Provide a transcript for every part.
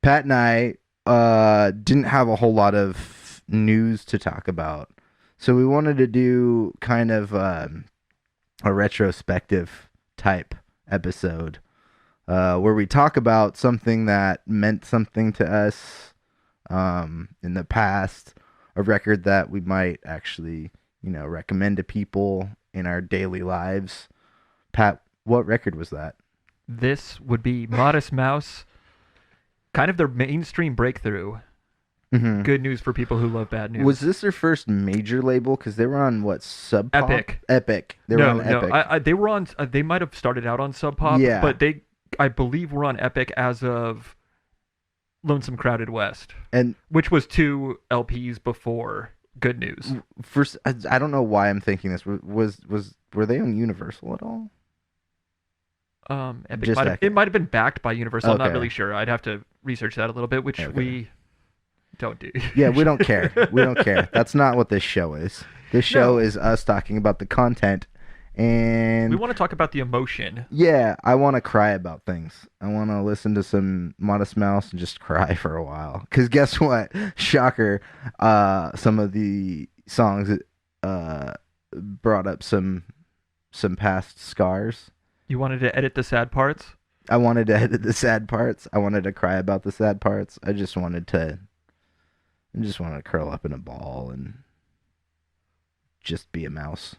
Pat and I didn't have a whole lot of news to talk about, so we wanted to do kind of a retrospective type episode where we talk about something that meant something to us in the past, a record that we might actually, recommend to people in our daily lives. Pat, what record was that? This would be Modest Mouse, kind of their mainstream breakthrough. Mm-hmm. Good news for people who love bad news. Was this their first major label? Because they were on what, Sub Pop? Epic? Epic. They were on Epic. No. They were on. They might have started out on Sub Pop, Yeah. but I believe, were on Epic as of Lonesome Crowded West, And which was 2 LPs before Good News. first, I don't know why I'm thinking this. Were they on Universal at all? Epic Just it might have been backed by Universal. I'm not Okay. really sure. I'd have to research that a little bit, which Okay. we don't do. Yeah, we don't care. We don't care. That's not what this show is. This show is us talking about the content, and We want to talk about the emotion. yeah, I want to cry about things. I want to listen to some Modest Mouse and just cry for a while. Because guess what? Shocker. Some of the songs brought up some past scars. You wanted to edit the sad parts? I wanted to edit the sad parts. I wanted to cry about the sad parts. I just wanted to curl up in a ball and just be a mouse.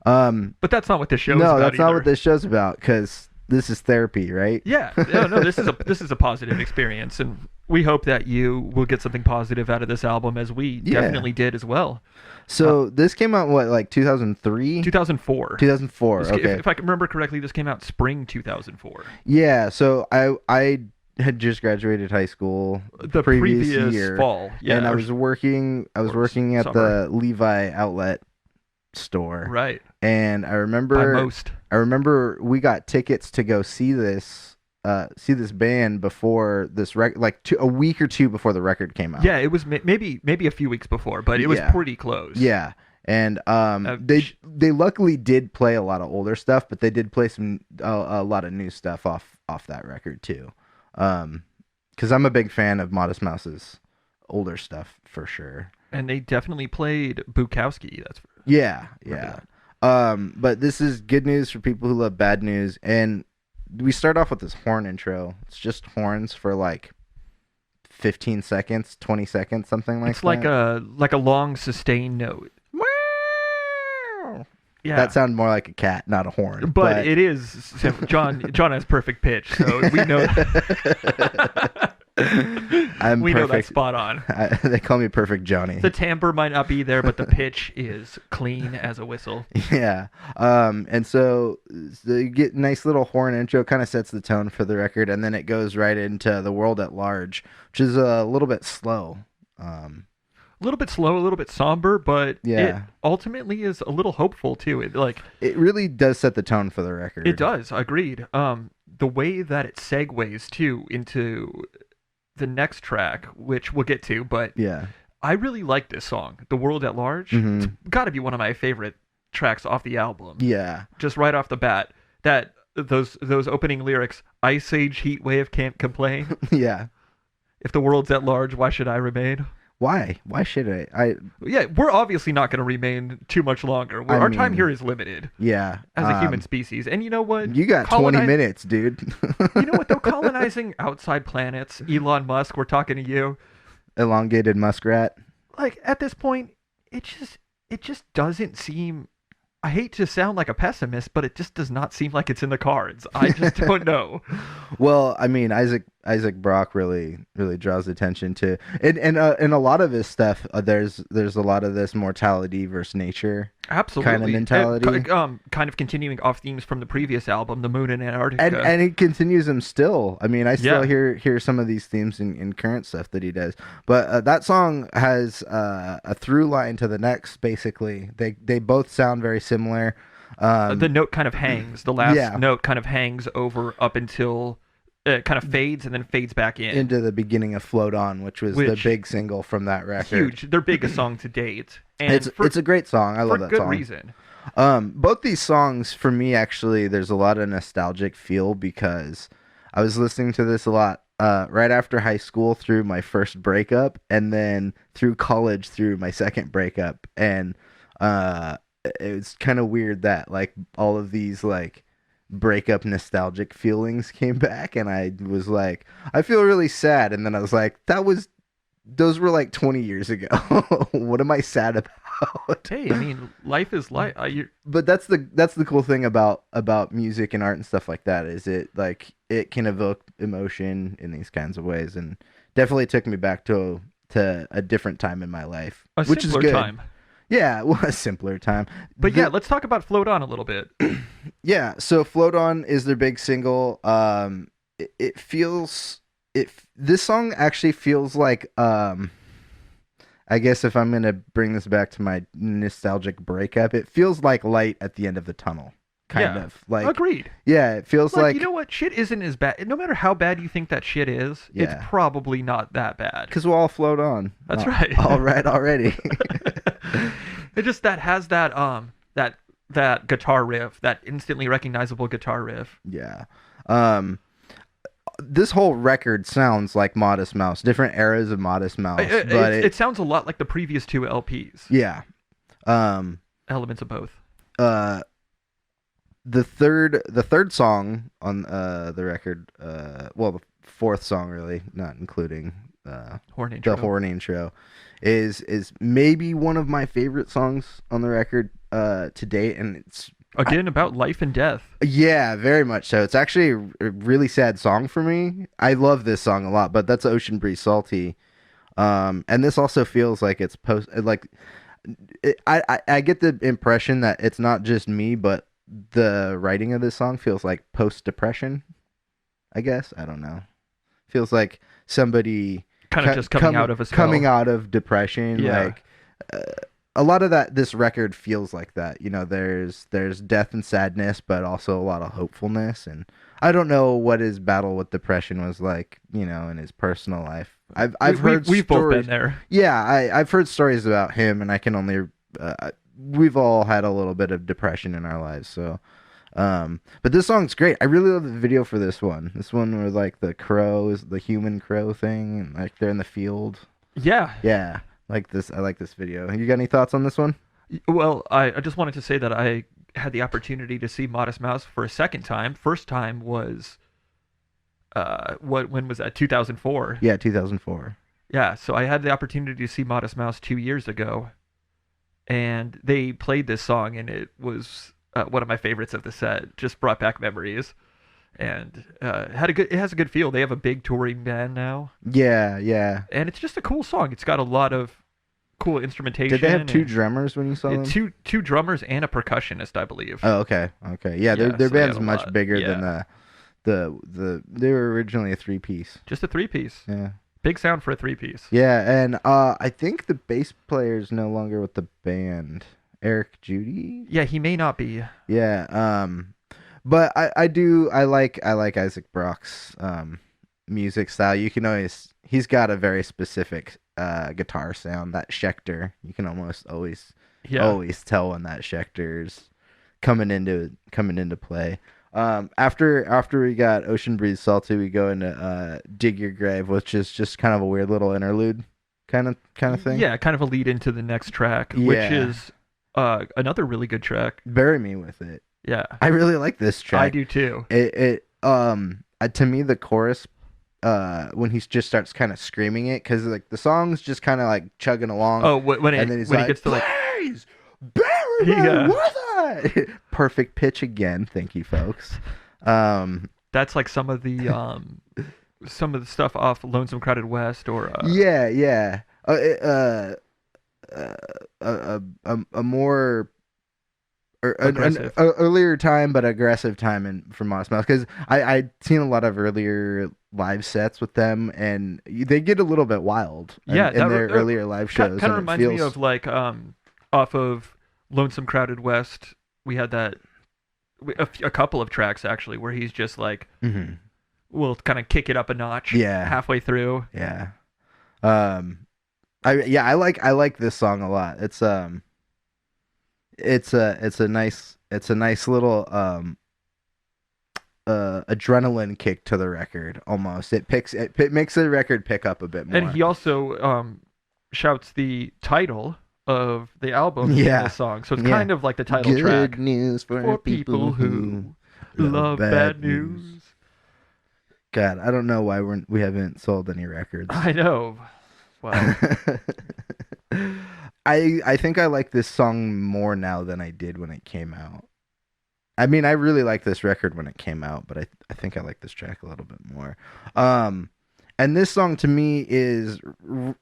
But that's not what this show is No, about that's not either. what this show's about, because this is therapy, right? Yeah, no, this is a positive experience, and we hope that you will get something positive out of this album, as we Yeah. definitely did as well. So this came out, what, like 2003? 2004. 2004, okay. If I can remember correctly, this came out spring 2004. Yeah, so I had just graduated high school The previous previous year, fall, yeah, and I or- was working or working at summer. the Levi outlet store. Right. And I By remember most. we got tickets to go see this band before this a week or two before the record came out. Yeah, it was maybe a few weeks before, but it was Yeah. pretty close. Yeah. And they luckily did play a lot of older stuff, but they did play a lot of new stuff off that record too. Because I'm a big fan of Modest Mouse's older stuff for sure. And they definitely played Bukowski. Yeah. Remember But this is good news for people who love bad news, and we start off with this horn intro. It's just horns for like 15 seconds, 20 seconds, something like It's that. like a long sustained note. Yeah. That sounded more like a cat, not a horn. But it is John has perfect pitch, so we know I'm we know that's perfect. spot on. They call me Perfect Johnny. The timbre might not be there, but the pitch is clean as a whistle. Yeah. And so you get a nice little horn intro, kind of sets the tone for the record, and then it goes right into The World at Large, which is a little bit slow. A little bit slow, a little bit somber, but Yeah. it ultimately is a little hopeful too. It really does set the tone for the record. It does, agreed. The way that it segues too into the next track, which we'll get to, but Yeah. I really like this song, The World at Large. Mhm. It's got to be one of my favorite tracks off the album. Yeah. Just right off the bat, that those opening lyrics, Ice Age heat wave can't complain. Yeah. If the world's at large, why should I remain? Why? Why should I? Yeah, we're obviously not going to remain too much longer. Our time here is limited Yeah. as a human species. And you know what? You got 20 minutes, dude. You know what, though? Colonizing outside planets, Elon Musk, we're talking to you. Elongated muskrat. Like, at this point, it just doesn't seem... I hate to sound like a pessimist, but it just does not seem like it's in the cards. I just don't know. Well, I mean, Isaac Brock really draws attention to, and a lot of his stuff. There's a lot of this mortality versus nature Absolutely. kind of mentality, kind of continuing off themes from the previous album, The Moon in Antarctica. and he continues them still. I mean, I still Yeah. hear some of these themes in current stuff that he does. But that song has a through line to the next. Basically, they both sound very similar. The note kind of hangs. The last Yeah. note kind of hangs over up until it kind of fades and then fades back in. Into the beginning of Float On, which was the big single from that record. Huge. Their biggest song to date. And It's a great song. I love that for good song. reason. Both these songs, for me, actually, there's a lot of nostalgic feel because I was listening to this a lot right after high school through my first breakup, and then through college through my second breakup, and uh, it was kind of weird that like all of these like breakup nostalgic feelings came back, and I was like, I feel really sad, and then I was like, those were like 20 years ago. What am I sad about? Hey, I mean, life is life. But that's the cool thing about music and art and stuff like that is it like it can evoke emotion in these kinds of ways, and definitely took me back to a different time in my life, A which is simpler good. time. Yeah, well, a simpler time. But yeah, let's talk about Float On a little bit. Yeah, so Float On is their big single. It feels this song actually feels like I guess if I'm gonna bring this back to my nostalgic breakup, it feels like light at the end of the tunnel, kind Yeah. of like. Agreed. Yeah, it feels Like, like you know what? Shit isn't as bad. No matter how bad you think that shit is, it's Yeah. probably not that bad. because we'll all float on. That's right. All right already. It just that has that guitar riff, that instantly recognizable guitar riff. Yeah. This whole record sounds like Modest Mouse, different eras of Modest Mouse, but It sounds a lot like the previous two LPs. yeah. Elements of both. Uh, the third song on the record, well, the fourth song really, not including Horn intro. the horn intro, is maybe one of my favorite songs on the record to date, and it's Again, about life and death. yeah, very much so. It's actually a really sad song for me. I love this song a lot, but that's Ocean Breeze Salty. And this also feels like it's I get the impression that it's not just me, but the writing of this song feels like post-depression, I guess. I don't know. Feels like somebody Kind of just coming out of a spell. coming out of depression. Yeah. Like a lot of this record feels like that. You know, there's death and sadness, but also a lot of hopefulness. And I don't know what his battle with depression was like, you know, in his personal life. I've heard we've both stories. been there. Yeah, I've heard stories about him, and I can only we've all had a little bit of depression in our lives. So, but this song's great. I really love the video for this one. This one where like the crow is the human crow thing, and like they're in the field. Yeah. Yeah, like this. I like this video. You got any thoughts on this one? Well, I just wanted to say that I had the opportunity to see Modest Mouse for a second time. First time was when was that? 2004. Yeah, 2004. Yeah, so I had the opportunity to see Modest Mouse 2 years ago, and they played this song, and it was one of my favorites of the set. Just brought back memories, and it has a good feel. They have a big touring band now, Yeah, yeah. and it's just a cool song. It's got a lot of cool instrumentation. Did they have two and- drummers when you saw them? two drummers and a percussionist, I believe. Oh, okay, okay. Yeah, Yeah, their so they band's had a much lot. bigger Yeah. than they were originally a 3-piece. Just a three-piece. Yeah. Big sound for a three-piece. Yeah, and I think the bass player is no longer with the band. Eric Judy? Yeah, he may not be. Yeah, but I like Isaac Brock's music style. You can always he's got a very specific guitar sound, that Schecter. You can almost always tell when that Schecter's coming into play. After we got Ocean Breeze Salty, we go into Dig Your Grave, which is just kind of a weird little interlude kind of thing. Yeah, kind of a lead into the next track, which Yeah. is another really good track. Bury Me With It. Yeah, I really like this track. I do too. To me the chorus when he just starts kind of screaming it, because like the song's just kind of like chugging along. Oh, when and then he's he like, gets to like please bury me Yeah. with it. Perfect pitch again. Thank you, folks. that's like some of the stuff off Lonesome Crowded West or yeah. A more Aggressive. earlier time, but aggressive time from Modest Mouse, because I'd seen a lot of earlier live sets with them, and they get a little bit wild. Yeah, in their earlier live shows. Kind of and it reminds me feels- of like off of Lonesome Crowded West. We had that a couple of tracks actually where he's just like Mhm. we'll kind of kick it up a notch. Yeah. Halfway through. Yeah. I like this song a lot. It's a nice little adrenaline kick to the record almost. It makes the record pick up a bit more. And he also shouts the title of the album in Yeah. the song, so it's Yeah. kind of like the title Good track news for people who love bad news. God, I don't know why we haven't sold any records. I know. Well, I think I like this song more now than I did when it came out. I mean, I really liked this record when it came out, but I think I like this track a little bit more. And this song to me is,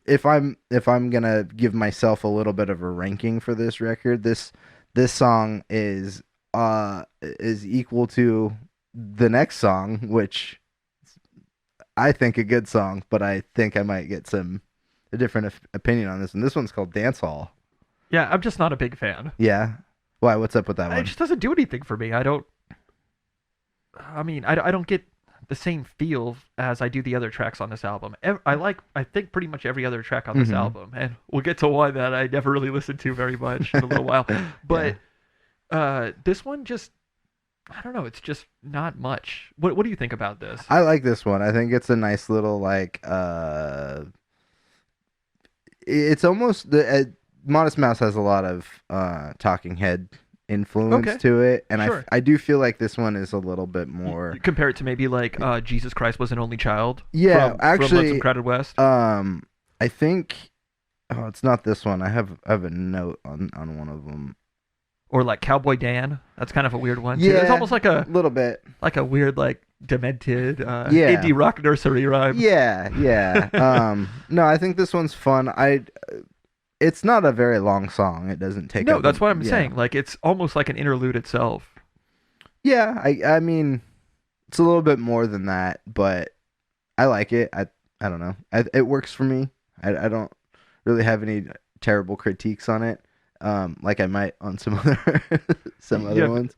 if I'm gonna give myself a little bit of a ranking for this record, this song is equal to the next song, which I think a good song, but I think I might get a different opinion on this one. This one's called Dance Hall. yeah, I'm just not a big fan. Yeah. Why? What's up with that It one? just doesn't do anything for me. I don't get the same feel as I do the other tracks on this album. I think pretty much every other track on this album, and we'll get to one that I never really listened to very much in a little while. But this one just, I don't know, it's just not much. What do you think about this? I like this one. I think it's a nice little it's almost Modest Mouse has a lot of Talking Head influence to it, and sure. I do feel like this one is a little bit more. You compare it to maybe like Jesus Christ Was an Only Child. Yeah, from actually, Lonesome Crowded West. I think. Oh, it's not this one. I have a note on one of them. Or like Cowboy Dan. That's kind of a weird one too. Yeah, It's almost like a little bit like a weird like demented indie rock nursery rhyme. Yeah. No, I think this one's fun. It's not a very long song. It doesn't take. No, that's what I'm saying. Like it's almost like an interlude itself. Yeah, I mean, it's a little bit more than that, but I like it. I don't know. It works for me. I don't really have any terrible critiques on it. Like I might on some other ones.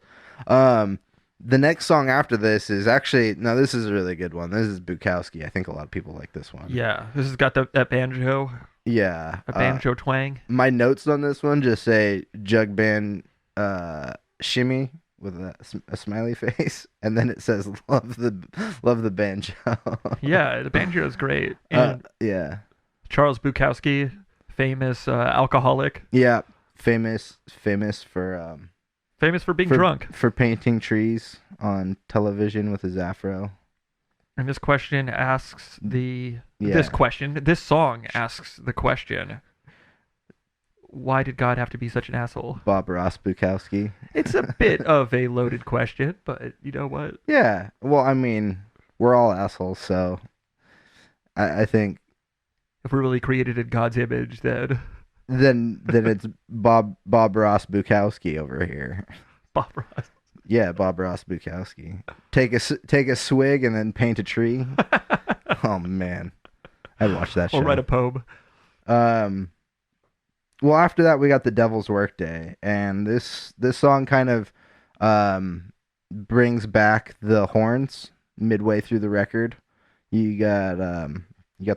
The next song after this is actually, no, this is a really good one. This is Bukowski. I think a lot of people like this one. Yeah, this has got that banjo. Yeah, a banjo twang. My notes on this one just say jug band shimmy with a smiley face, and then it says love the banjo. Yeah, the banjo is great. And yeah, Charles Bukowski, famous alcoholic. Yeah, famous for being drunk. For painting trees on television with his afro. And this question asks this song asks the question, why did God have to be such an asshole? Bob Ross Bukowski. It's a bit of a loaded question, but you know what? Yeah. Well, I mean, we're all assholes, so I think if we're really created in God's image, then it's Bob Ross Bukowski over here. Bob Ross. Yeah, Bob Ross Bukowski. Take a swig and then paint a tree. Oh man, I'd watch that show. Or write a poem. Well, after that we got The Devil's Workday, and this song kind of brings back the horns midway through the record. You got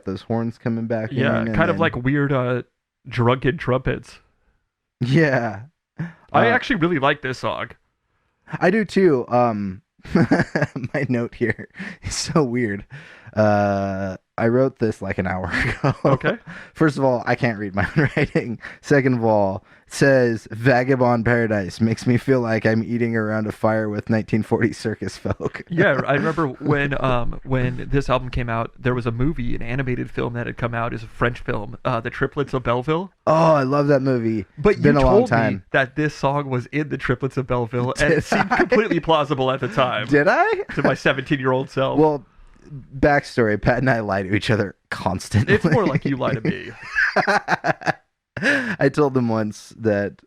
those horns coming back. Yeah, kind of like weird drunken trumpets. Yeah. I actually really like this song. I do too. My note here is so weird. I wrote this like an hour ago. Okay. First of all, I can't read my own writing. Second of all, it says Vagabond Paradise makes me feel like I'm eating around a fire with 1940s circus folk. Yeah, I remember when this album came out, there was a movie, an animated film that had come out. Is a French film, The Triplets of Belleville. Oh, I love that movie. But it's been a long time. Me that this song was in The Triplets of Belleville, and it seemed completely plausible at the time. Did I? To my 17-year-old self. Well, backstory, Pat and I lie to each other constantly. It's more like you lie to me. I told them once that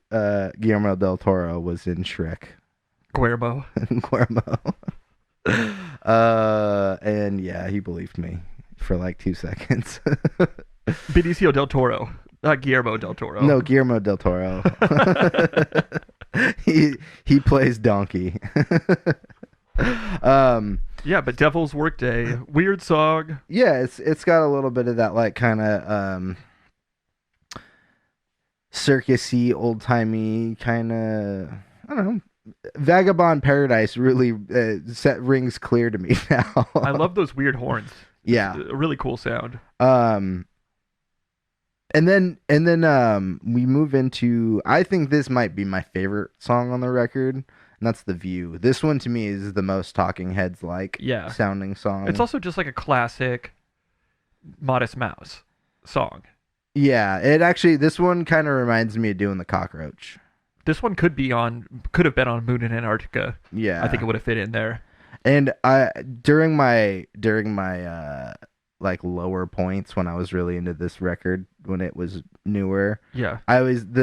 Guillermo del Toro was in Shrek. Guillermo. And yeah, he believed me for like 2 seconds. Benicio del Toro, not Guillermo del Toro. No, Guillermo del Toro. he plays Donkey. Yeah, but Devil's Workday, weird song. Yeah, it's got a little bit of that like kind of circusy, old timey kind of. I don't know. Vagabond Paradise really rings clear to me now. I love those weird horns. Yeah. It's a really cool sound. Um, and then we move into, I think this might be my favorite song on the record, and that's The View. This one to me is the most Talking Heads like Yeah. sounding song. It's also just like a classic Modest Mouse song. Yeah, it actually, this one kind of reminds me of Doing the Cockroach. This one could have been on Moon in Antarctica. Yeah. I think it would have fit in there. And I during my like lower points when I was really into this record when it was newer, Yeah. I would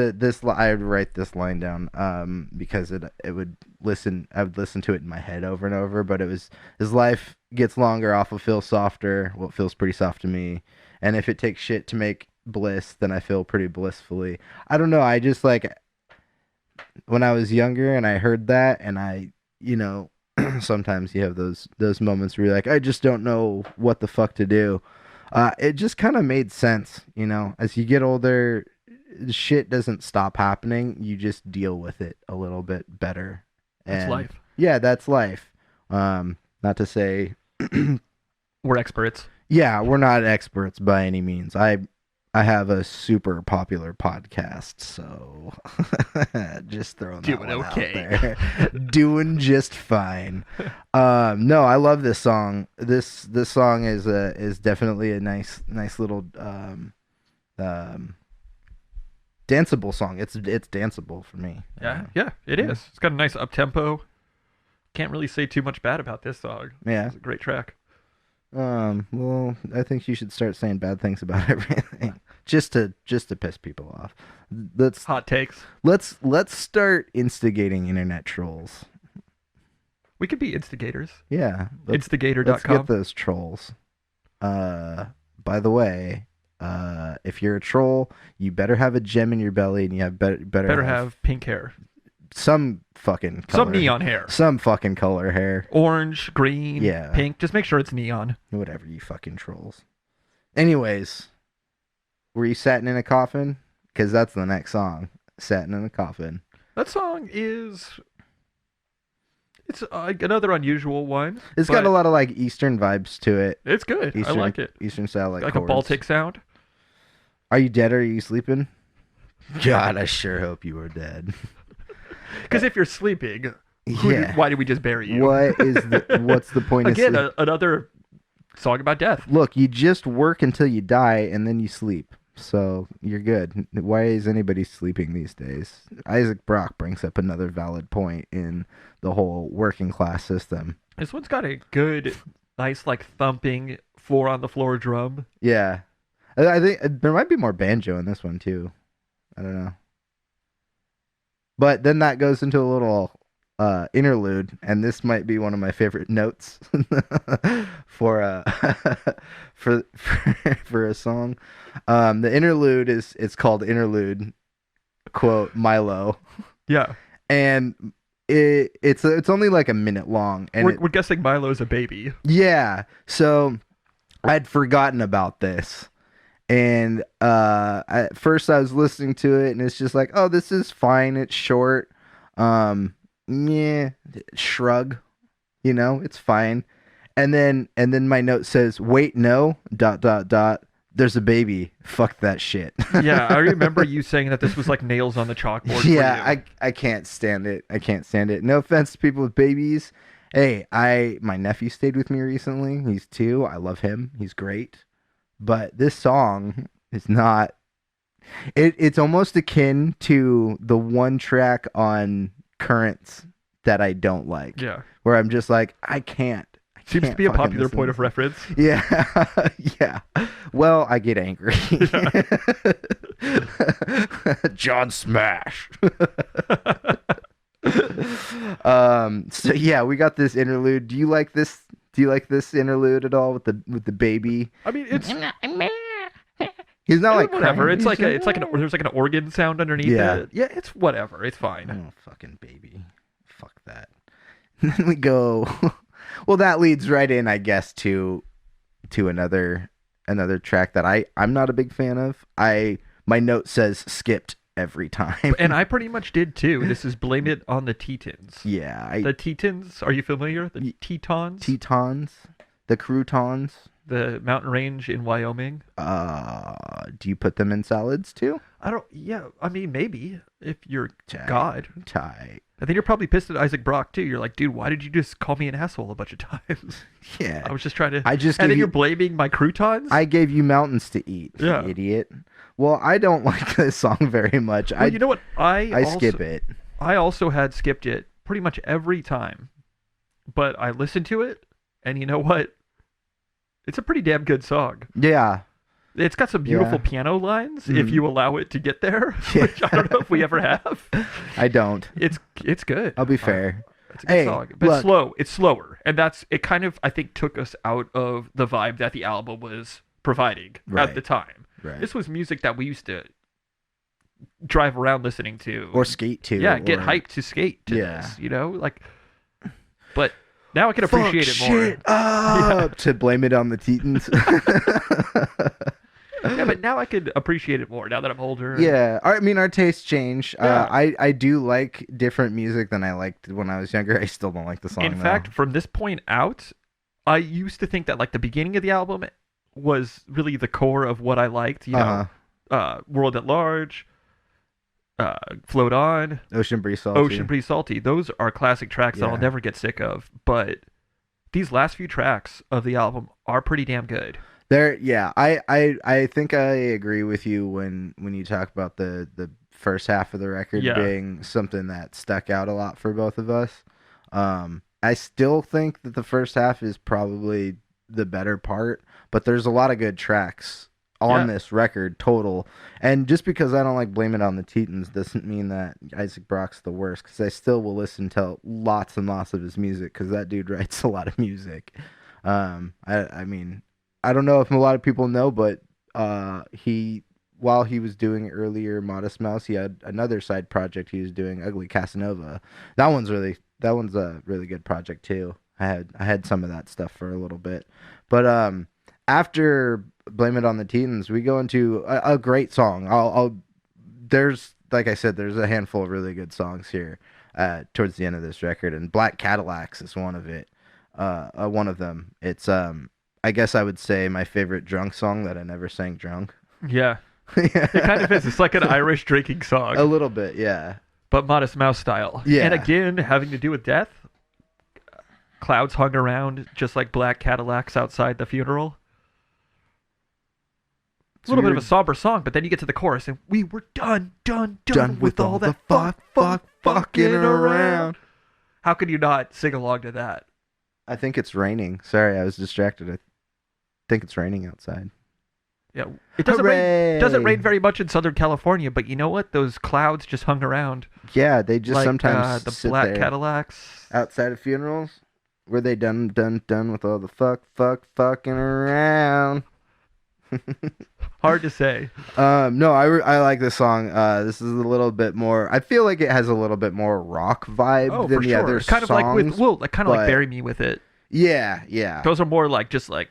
write this line down because I would listen to it in my head over and over, but it was, his life gets longer, awful feels softer, well, it feels pretty soft to me, and if it takes shit to make bliss, then I feel pretty blissfully. I don't know, I just like when I was younger and I heard that, and sometimes you have those moments where you're like, I just don't know what the fuck to do. It just kind of made sense, as you get older, shit doesn't stop happening. You just deal with it a little bit better. That's life. Yeah, that's life. Not to say we're experts. Yeah, we're not experts by any means. I have a super popular podcast, so just throwing that Doing one okay. out there. Doing just fine. No, I love this song. This song is definitely a nice little danceable song. It's danceable for me. Yeah, it is. It's got a nice up tempo. Can't really say too much bad about this song. Yeah. It's a great track. Well, I think you should start saying bad things about everything, just to piss people off. Hot takes. Let's start instigating internet trolls. We could be instigators. Yeah, Instigator.com. Let's get those trolls. By the way, if you're a troll, you better have a gem in your belly, and you have better have pink hair. Some fucking color. Some neon hair. Some fucking color hair. Orange, green, pink. Just make sure it's neon. Whatever, you fucking trolls. Anyways, were you satin in a coffin? Because that's the next song. Satin in a coffin. That song is... It's another unusual one. It's got a lot of like Eastern vibes to it. It's good. I like it. Eastern style like a chords. Baltic sound. Are you dead or are you sleeping? God, I sure hope you are dead. Because if you're sleeping, why did we just bury you? What's the point Again, of another song about death. Look, you just work until you die and then you sleep. So you're good. Why is anybody sleeping these days? Isaac Brock brings up another valid point in the whole working class system. This one's got a good, nice, like thumping 4 on the floor drum. Yeah. I think there might be more banjo in this one too. I don't know. But then that goes into a little interlude, and this might be one of my favorite notes for a song. The interlude it's called interlude, quote Milo. Yeah. And it's only like a minute long, and we're guessing Milo's a baby. Yeah. So I'd forgotten about this. And at first I was listening to it, and it's just like, oh, this is fine. It's short. Shrug. It's fine. And then my note says, wait, no, ... There's a baby. Fuck that shit. Yeah, I remember you saying that this was like nails on the chalkboard. Yeah, I can't stand it. I can't stand it. No offense to people with babies. Hey, my nephew stayed with me recently. He's 2. I love him. He's great. But this song is not... It's almost akin to the one track on Currents that I don't like. Yeah. Where I'm just like, I can't. Seems to be a popular point of reference. Yeah. Yeah. Well, I get angry. Yeah. John Smash. So yeah, we got this interlude. Do you like this interlude at all with the baby? I mean, it's he's not like whatever. Crying. There's like an organ sound underneath it. Yeah, it's whatever. It's fine. Oh, fucking baby. Fuck that. And then we go. Well, that leads right in, I guess, to another track that I'm not a big fan of. My note says skipped every time. And I pretty much did too. This is Blame It on the Tetons. Yeah. The Tetons, are you familiar? The Tetons? Tetons, the croutons. The mountain range in Wyoming. Do you put them in salads too? I mean, maybe, if you're Tight. God. Tight. I think you're probably pissed at Isaac Brock too. You're like, dude, why did you just call me an asshole a bunch of times? Yeah. I was just trying to. And then you're blaming my croutons? I gave you mountains to eat, Yeah. you idiot. Well, I don't like this song very much. Well, you know what? I skip it. I also had skipped it pretty much every time. But I listened to it, and you know what? It's a pretty damn good song. Yeah. It's got some beautiful piano lines if you allow it to get there, which I don't know if we ever have. I don't. It's good. I'll be fair. It's a good song, but it's slow. It's slower, and it kind of, I think, took us out of the vibe that the album was providing at the time. Right. This was music that we used to drive around listening to, or skate to. Yeah, get hyped to skate to this. You know, like. But now I can appreciate it more. Shit up to blame it on the Tetons. Yeah, but now I could appreciate it more now that I'm older. Yeah, I mean, our tastes change. Yeah. I do like different music than I liked when I was younger. I still don't like the song. In fact, from this point out, I used to think that like the beginning of the album was really the core of what I liked. You know, World at Large, Float On, Ocean Breeze Salty. Those are classic tracks that I'll never get sick of. But these last few tracks of the album are pretty damn good. I think I agree with you when you talk about the first half of the record being something that stuck out a lot for both of us. I still think that the first half is probably the better part, but there's a lot of good tracks on this record total. And just because I don't like Blame It on the Tetons doesn't mean that Isaac Brock's the worst, because I still will listen to lots and lots of his music, because that dude writes a lot of music. I mean, I don't know if a lot of people know, but while he was doing earlier Modest Mouse, he had another side project he was doing, Ugly Casanova. That one's a really good project too. I had some of that stuff for a little bit, but after Blame It on the Tetons, we go into a great song. There's, like I said, there's a handful of really good songs here towards the end of this record, and Black Cadillacs is one of them. It's I guess I would say my favorite drunk song that I never sang drunk. Yeah. It kind of is. It's like an Irish drinking song. A little bit, yeah. But Modest Mouse style. Yeah. And again, having to do with death. Clouds hung around just like black Cadillacs outside the funeral. It's a little bit of a somber song, but then you get to the chorus and we were done with all that fucking around. How could you not sing along to that? I think it's raining. Sorry, I was distracted. I think it's raining outside. Yeah, it doesn't rain very much in Southern California, but you know what? Those clouds just hung around. Yeah, they just sometimes the sit black there. Cadillacs Outside of funerals. Were they done with all the fucking around? Hard to say. No, I like this song. This is a little bit more. I feel like it has a little bit more rock vibe than the other kind songs. Kind of like Bury Me with it. Yeah. Those are more like just like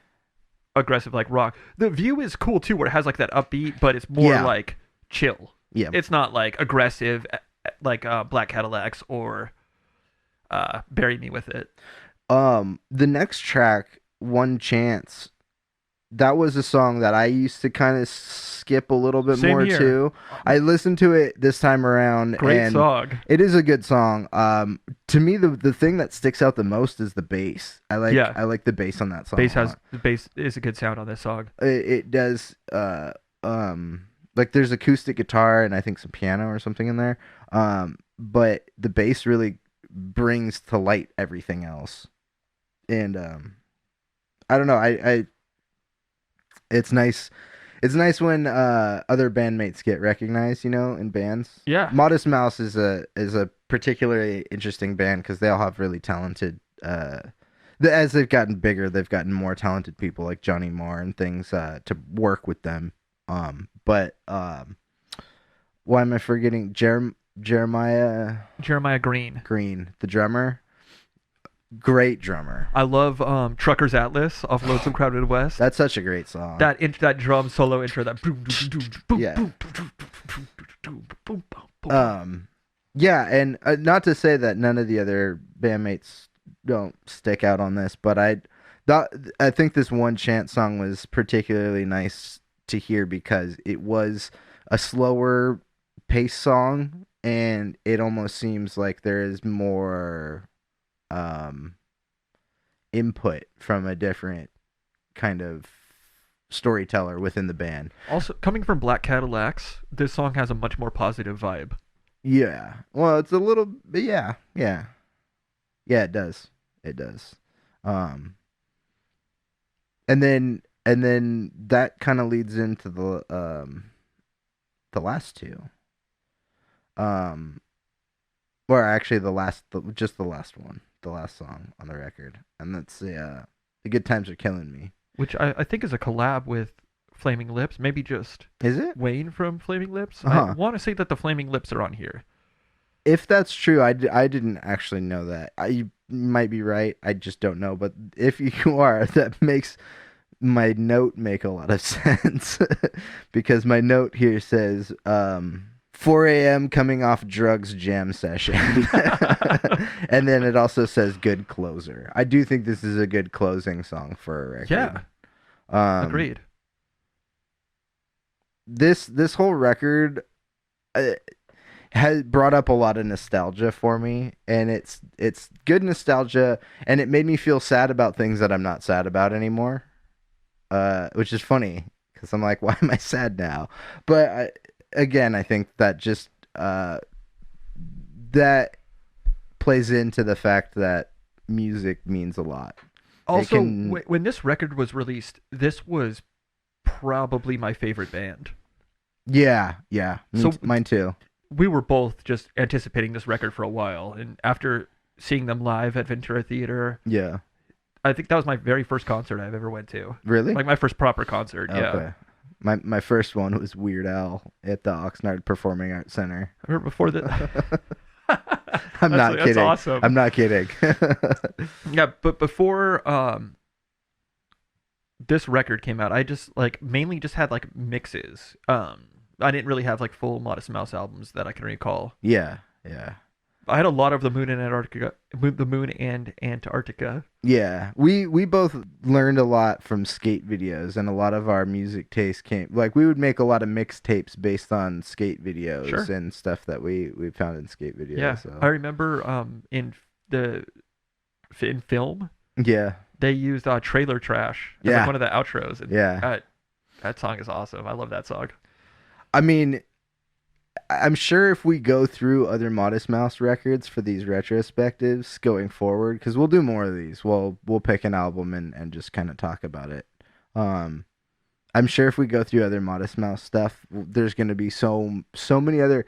aggressive, like rock. The View is cool too, where it has like that upbeat, but it's more like chill. Yeah, it's not like aggressive, like Black Cadillacs or Bury Me with it. The next track, One Chance. That was a song that I used to kind of skip a little bit more too. I listened to it this time around. Great song. It is a good song. To me, the thing that sticks out the most is the bass. I like the bass on that song. The bass is a good sound on this song. It does. Like there's acoustic guitar and I think some piano or something in there. But the bass really brings to light everything else. And I don't know. It's nice. It's nice when other bandmates get recognized, in bands. Yeah. Modest Mouse is a particularly interesting band because they all have really talented. As they've gotten bigger, they've gotten more talented people like Johnny Marr and things to work with them. But why am I forgetting Jeremiah Green, the drummer? Great drummer. I love Trucker's Atlas off Lonesome Crowded West. That's such a great song. That drum solo intro, that boom, boom, boom, Yeah. boom, boom, boom, boom, boom, boom, boom, boom, boom. Um, yeah, and not to say that none of the other bandmates don't stick out on this, but thought I think this one chant song was particularly nice to hear because it was a slower pace song, and it almost seems like there is more um, input from a different kind of storyteller within the band. Also, coming from Black Cadillacs, this song has a much more positive vibe. Yeah. Well, it's a little, but yeah, yeah, yeah. It does. It does. Um, and then that kind of leads into the last two. Um, or actually just the last one, the last song on the record, and that's the Good Times Are Killing Me. Which I think is a collab with Flaming Lips. Maybe just Is it? Wayne from Flaming Lips. I Uh-huh. want to say that the Flaming Lips are on here. If that's true, I didn't actually know that. You might be right. I just don't know. But if you are, that makes my note make a lot of sense. Because my note here says 4 a.m. coming off drugs jam session. And then it also says good closer. I do think this is a good closing song for a record. Yeah, agreed. This whole record has brought up a lot of nostalgia for me, and it's good nostalgia, and it made me feel sad about things that I'm not sad about anymore, which is funny because I'm like, why am I sad now? But again, I think that just that plays into the fact that music means a lot. Also, can- when this record was released, this was probably my favorite band. Yeah, So- mine too. We were both just anticipating this record for a while, and after seeing them live at Ventura Theater, Yeah, I think that was my very first concert I've ever went to. really. Like my first proper concert. Yeah. Okay. My first one was Weird Al at the Oxnard Performing Arts Center. I remember before the. I'm not kidding. That's awesome. I'm not kidding. Yeah, but before this record came out, I just like mainly just had like mixes. I didn't really have like full Modest Mouse albums that I can recall. Yeah. I had a lot of the Moon and Antarctica. Yeah. We both learned a lot from skate videos, and a lot of our music taste came like we would make a lot of mixtapes based on skate videos Sure. and stuff that we found in skate videos. Yeah, So. I remember in film Yeah. they used Trailer Trash as Yeah. like one of the outros. And Yeah. that song is awesome. I love that song. I mean, I'm sure if we go through other Modest Mouse records for these retrospectives going forward, because we'll do more of these, we'll pick an album and just kind of talk about it. I'm sure if we go through other Modest Mouse stuff, there's going to be so many other.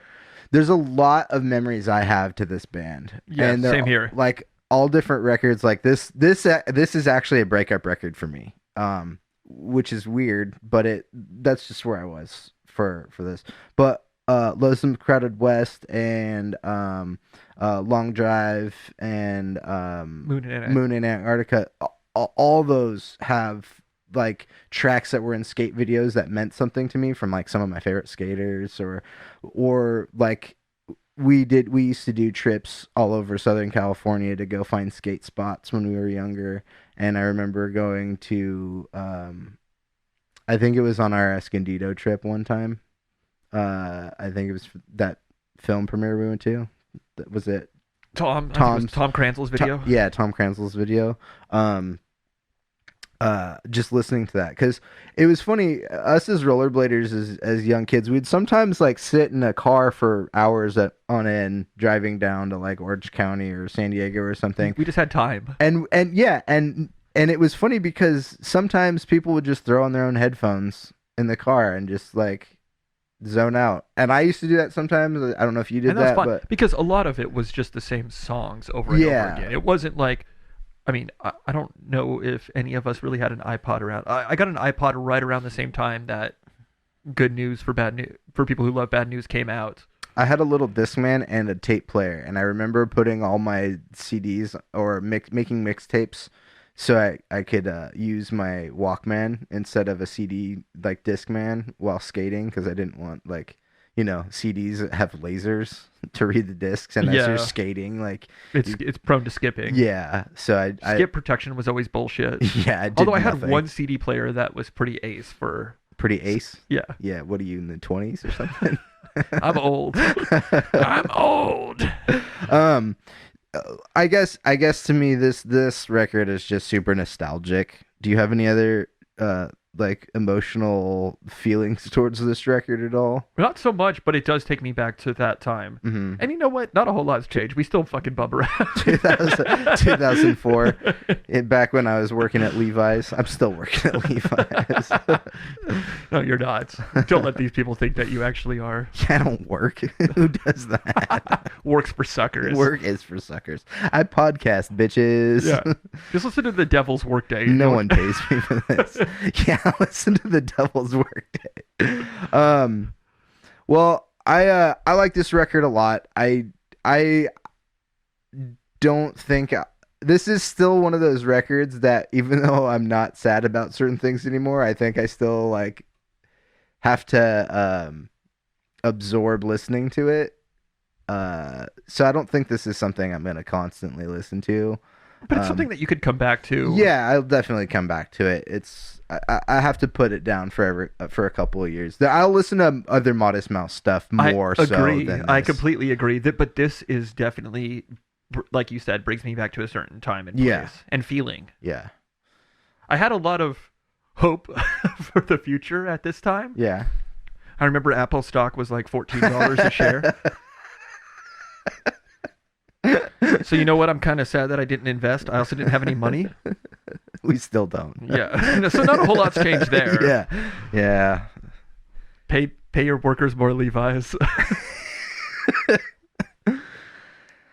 There's a lot of memories I have to this band. Yeah, and they're same here. Like all different records. Like this is actually a breakup record for me. Which is weird, but that's just where I was for this. But Lonesome Crowded West and Long Drive and Moon in Antarctica, all those have like tracks that were in skate videos that meant something to me from like some of my favorite skaters, or like we used to do trips all over Southern California to go find skate spots when we were younger. And I remember going to I think it was on our Escondido trip one time. I think it was that film premiere we went to. Was it Tom Cranzel's video? Tom Cranzel's video. Just listening to that, because it was funny. Us as rollerbladers, as young kids, we'd sometimes like sit in a car for hours on end, driving down to like Orange County or San Diego or something. We just had time. And it was funny because sometimes people would just throw on their own headphones in the car and just like zone out. And I used to do that sometimes. I don't know if you did And that was fun, but because a lot of it was just the same songs over and over again. It wasn't like, I mean, I don't know if any of us really had an iPod around. I got an iPod right around the same time that Good News for Bad News, for people who love bad news, came out. I had a little Discman and a tape player, and I remember putting all my CDs or making mixtapes so I could use my Walkman instead of a CD like Discman while skating, because I didn't want like CDs have lasers to read the discs, and as you're skating, like it's prone to skipping. Yeah, so skip protection was always bullshit. Yeah, although I had one CD player that was pretty ace for. Pretty ace? Yeah. Yeah. What are you, in the 20s or something? I'm old. I'm old. I guess to me this record is just super nostalgic. Do you have any other like emotional feelings towards this record at all? Not so much, but it does take me back to that time. Mm-hmm. And you know what? Not a whole lot's changed. We still fucking bum around. 2004, back when I was working at Levi's. I'm still working at Levi's. No, you're not. Don't let these people think that you actually are. Yeah, I don't work. Who does that? Works for suckers. Work is for suckers. I podcast, bitches. Yeah. Just listen to the Devil's Workday. No one pays me for this. Yeah, listen to the Devil's Workday. Well, I like this record a lot. I don't think this is still one of those records that, even though I'm not sad about certain things anymore, I think I still like have to absorb listening to it. So I don't think this is something I'm gonna constantly listen to. But it's something that you could come back to. Yeah, I'll definitely come back to it. I have to put it down for a couple of years. I'll listen to other Modest Mouse stuff more. I agree. I completely agree. But this is definitely, like you said, brings me back to a certain time and place and feeling. Yeah. I had a lot of hope for the future at this time. Yeah. I remember Apple stock was like $14 a share. So you know what? I'm kind of sad that I didn't invest. I also didn't have any money. We still don't. Yeah. So not a whole lot's changed there. Yeah. Yeah. Pay your workers more, Levi's.